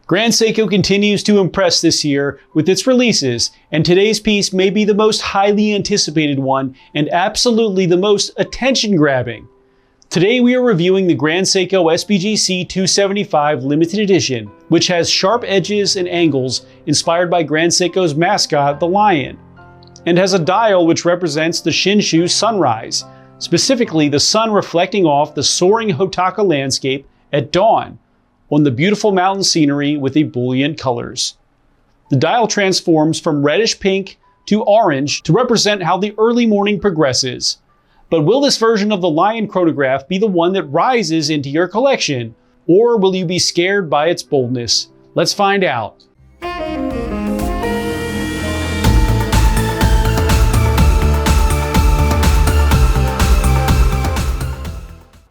Grand Seiko continues to impress this year with its releases, and today's piece may be the most highly anticipated one and absolutely the most attention-grabbing. Today we are reviewing the Grand Seiko SBGC275 Limited Edition, which has sharp edges and angles inspired by Grand Seiko's mascot, the lion, and has a dial which represents the Shinshu sunrise, specifically the sun reflecting off the soaring Hotaka landscape at dawn on the beautiful mountain scenery with ebullient colors. The dial transforms from reddish pink to orange to represent how the early morning progresses. But will this version of the lion chronograph be the one that rises into your collection, or will you be scared by its boldness? Let's find out.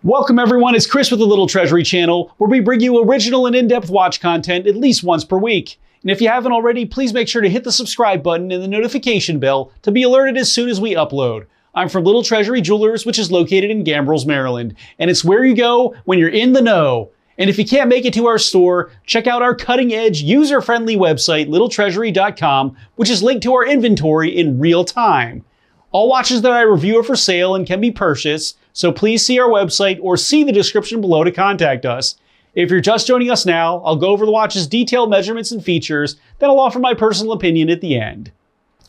Welcome everyone, it's Chris with the Little Treasury channel, where we bring you original and in-depth watch content at least once per week. And if you haven't already, please make sure to hit the subscribe button and the notification bell to be alerted as soon as we upload. I'm from Little Treasury Jewelers, which is located in Gambrills, Maryland, and it's where you go when you're in the know. And if you can't make it to our store, check out our cutting-edge, user-friendly website, littletreasury.com, which is linked to our inventory in real time. All watches that I review are for sale and can be purchased, so please see our website or see the description below to contact us. If you're just joining us now, I'll go over the watch's detailed measurements and features, then I'll offer my personal opinion at the end.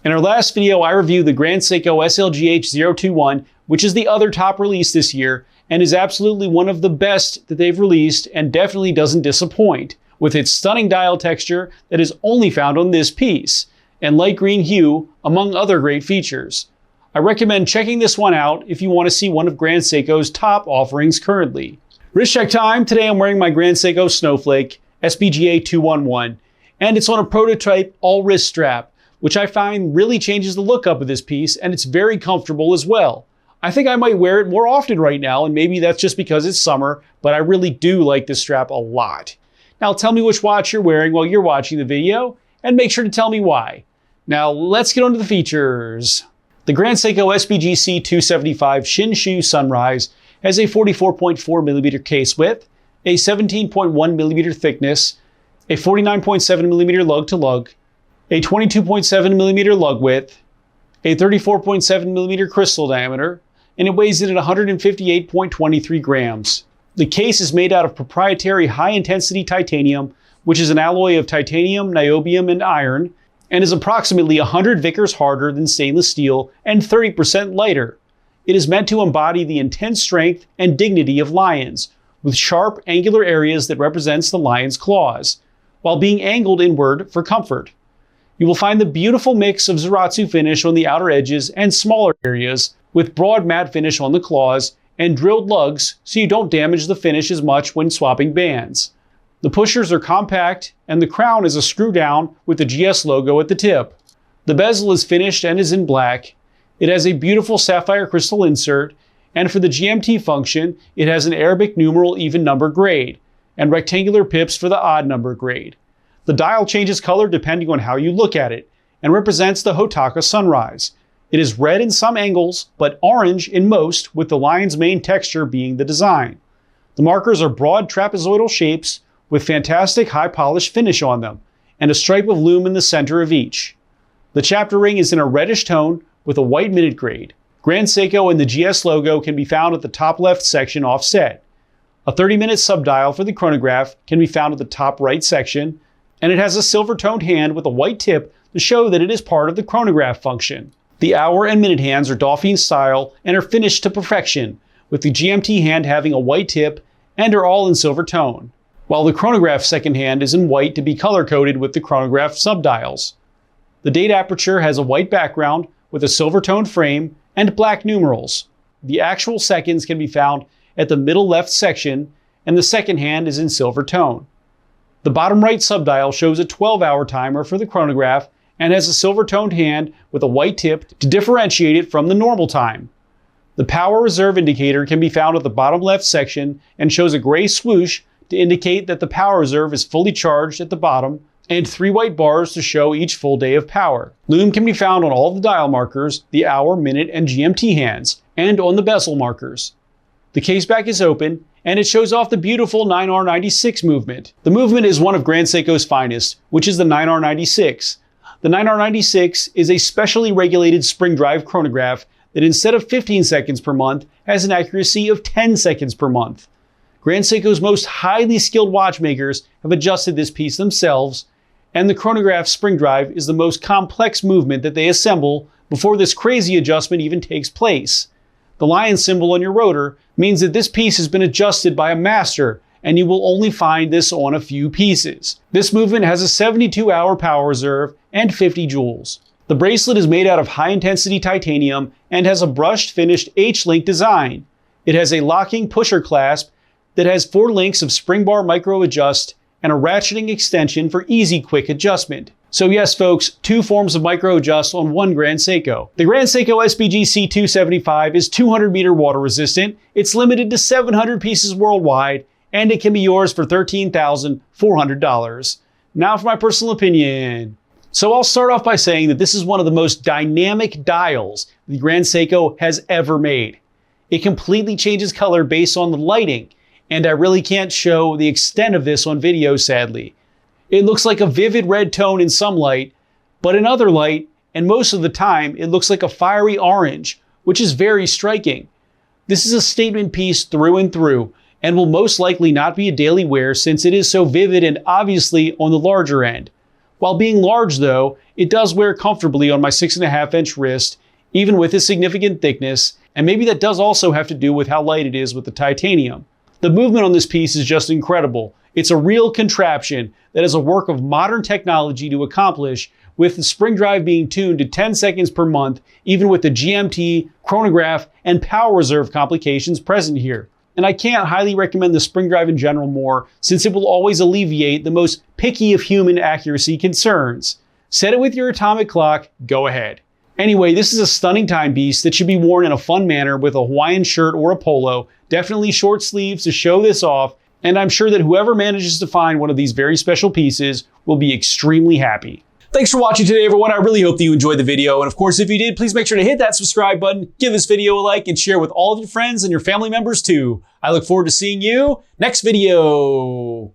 In our last video, I reviewed the Grand Seiko SLGH021, which is the other top release this year, and is absolutely one of the best that they've released and definitely doesn't disappoint, with its stunning dial texture that is only found on this piece, and light green hue, among other great features. I recommend checking this one out if you want to see one of Grand Seiko's top offerings currently. Wrist check time. Today I'm wearing my Grand Seiko Snowflake SBGA211, and it's on a prototype all-wrist strap, which I find really changes the look up of this piece, and it's very comfortable as well. I think I might wear it more often right now, and maybe that's just because it's summer, but I really do like this strap a lot. Now tell me which watch you're wearing while you're watching the video, and make sure to tell me why. Now let's get on to the features. The Grand Seiko SBGC275 Shinshu Sunrise has a 44.4mm case width, a 17.1mm thickness, a 49.7mm lug to lug, a 22.7mm lug width, a 34.7mm crystal diameter, and it weighs in at 158.23 grams. The case is made out of proprietary high-intensity titanium, which is an alloy of titanium, niobium, and iron, and is approximately 100 Vickers harder than stainless steel and 30% lighter. It is meant to embody the intense strength and dignity of lions, with sharp, angular areas that represents the lion's claws, while being angled inward for comfort. You will find the beautiful mix of Zaratsu finish on the outer edges and smaller areas, with broad matte finish on the claws and drilled lugs so you don't damage the finish as much when swapping bands. The pushers are compact, and the crown is a screw down with the GS logo at the tip. The bezel is finished and is in black. It has a beautiful sapphire crystal insert, and for the GMT function, it has an Arabic numeral even number grade, and rectangular pips for the odd number grade. The dial changes color depending on how you look at it, and represents the Hotaka sunrise. It is red in some angles, but orange in most, with the lion's main texture being the design. The markers are broad trapezoidal shapes, with fantastic high polish finish on them, and a stripe of lume in the center of each. The chapter ring is in a reddish tone with a white minute grade. Grand Seiko and the GS logo can be found at the top left section offset. A 30-minute subdial for the chronograph can be found at the top right section, and it has a silver-toned hand with a white tip to show that it is part of the chronograph function. The hour and minute hands are Dauphine style and are finished to perfection, with the GMT hand having a white tip and are all in silver tone, while the chronograph second hand is in white to be color-coded with the chronograph subdials. The date aperture has a white background with a silver-toned frame and black numerals. The actual seconds can be found at the middle left section, and the second hand is in silver tone. The bottom right subdial shows a 12-hour timer for the chronograph and has a silver-toned hand with a white tip to differentiate it from the normal time. The power reserve indicator can be found at the bottom left section and shows a gray swoosh to indicate that the power reserve is fully charged at the bottom, and 3 white bars to show each full day of power. Lume can be found on all the dial markers, the hour, minute, and GMT hands, and on the bezel markers. The case back is open, and it shows off the beautiful 9R96 movement. The movement is one of Grand Seiko's finest, which is the 9R96. The 9R96 is a specially regulated spring drive chronograph that instead of 15 seconds per month has an accuracy of 10 seconds per month. Grand Seiko's most highly skilled watchmakers have adjusted this piece themselves, and the chronograph spring drive is the most complex movement that they assemble before this crazy adjustment even takes place. The lion symbol on your rotor means that this piece has been adjusted by a master, and you will only find this on a few pieces. This movement has a 72-hour power reserve and 50 joules. The bracelet is made out of high-intensity titanium and has a brushed finished H-link design. It has a locking pusher clasp that has 4 links of spring bar micro adjust and a ratcheting extension for easy quick adjustment. So yes folks, 2 forms of micro adjust on one Grand Seiko. The Grand Seiko SBGC275 is 200 meter water resistant, it's limited to 700 pieces worldwide, and it can be yours for $13,400. Now for my personal opinion. So I'll start off by saying that this is one of the most dynamic dials the Grand Seiko has ever made. It completely changes color based on the lighting, and I really can't show the extent of this on video, sadly. It looks like a vivid red tone in some light, but in other light, and most of the time, it looks like a fiery orange, which is very striking. This is a statement piece through and through, and will most likely not be a daily wear since it is so vivid and obviously on the larger end. While being large though, it does wear comfortably on my 6.5-inch wrist, even with its significant thickness, and maybe that does also have to do with how light it is with the titanium. The movement on this piece is just incredible. It's a real contraption that is a work of modern technology to accomplish, with the spring drive being tuned to 10 seconds per month, even with the GMT, chronograph, and power reserve complications present here. And I can't highly recommend the spring drive in general more, since it will always alleviate the most picky of human accuracy concerns. Set it with your atomic clock, go ahead. Anyway, this is a stunning timepiece that should be worn in a fun manner with a Hawaiian shirt or a polo, definitely short sleeves to show this off, and I'm sure that whoever manages to find one of these very special pieces will be extremely happy. Thanks for watching today, everyone. I really hope that you enjoyed the video, and of course, if you did, please make sure to hit that subscribe button, give this video a like, and share with all of your friends and your family members too. I look forward to seeing you next video.